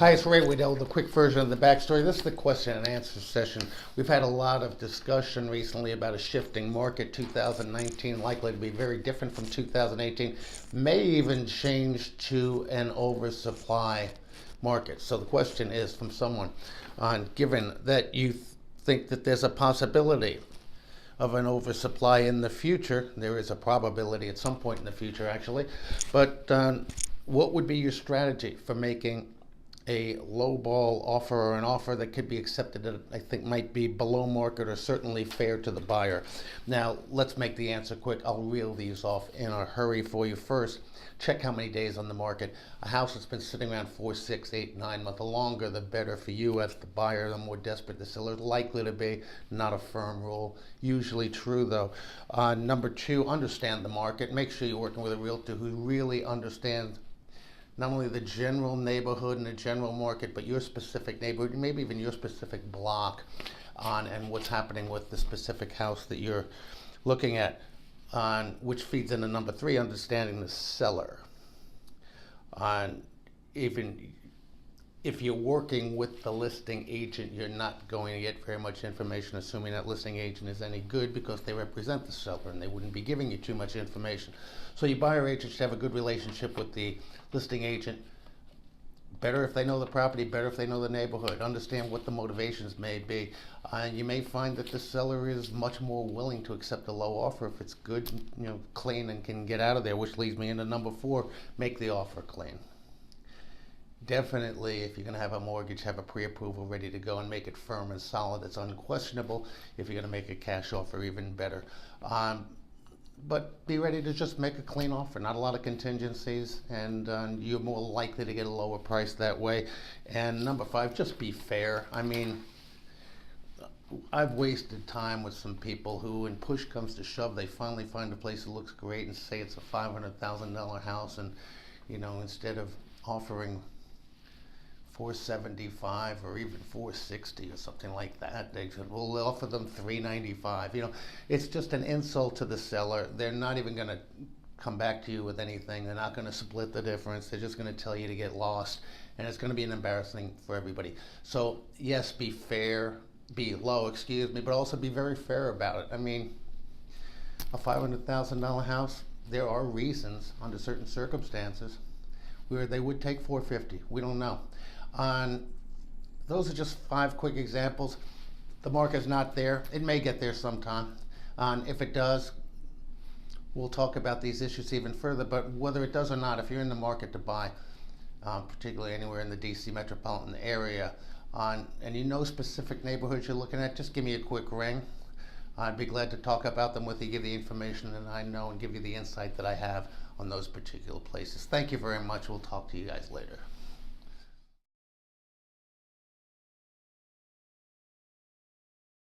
Hi, it's Ray Waddell, the quick version of the backstory. This is the question and answer session. We've had a lot of discussion recently about a shifting market. 2019 likely to be very different from 2018, may even change to an oversupply market. So the question is from someone on given that you think that there's a possibility of an oversupply in the future. There is a probability at some point in the future, actually. But what would be your strategy for making a low ball offer, or an offer that could be accepted that I think might be below market or certainly fair to the buyer? Now, let's make the answer quick. I'll reel these off in a hurry for you. First, check how many days on the market. A house that's been sitting around 4, 6, 8, 9 months. The longer, the better for you as the buyer. The more desperate the seller is likely to be. Not a firm rule. Usually true, though. Number two, understand the market. Make sure you're working with a realtor who really understands not only the general neighborhood and the general market, but your specific neighborhood, maybe even your specific block and what's happening with the specific house that you're looking at. Which feeds into number three, understanding the seller. Even if you're working with the listing agent, you're not going to get very much information, assuming that listing agent is any good, because they represent the seller and they wouldn't be giving you too much information. So your buyer agent should have a good relationship with the listing agent. Better if they know the property, better if they know the neighborhood, understand what the motivations may be. You may find that the seller is much more willing to accept a low offer if it's good, clean, and can get out of there, which leads me into number four, make the offer clean. Definitely, if you're going to have a mortgage, have a pre-approval ready to go and make it firm and solid. It's unquestionable. If you're going to make a cash offer, even better. But be ready to just make a clean offer, not a lot of contingencies, and you're more likely to get a lower price that way. And number five, just be fair. I mean, I've wasted time with some people who, when push comes to shove, they finally find a place that looks great and say it's a $500,000 house, and instead of offering 475 or even 460 or something like that, they said, we'll offer them 395. It's just an insult to the seller. They're not even going to come back to you with anything. They're not going to split the difference. They're just going to tell you to get lost, and it's going to be an embarrassing for everybody. So yes, be fair, be low, but also be very fair about it. I mean, a $500,000 house, there are reasons under certain circumstances where they would take 450. We don't know. Those are just 5 quick examples. The market's not there. It may get there sometime. If it does, we'll talk about these issues even further. But whether it does or not, if you're in the market to buy, particularly anywhere in the DC metropolitan area, and you know specific neighborhoods you're looking at, just give me a quick ring. I'd be glad to talk about them with you, give the information that I know, and give you the insight that I have on those particular places. Thank you very much. We'll talk to you guys later.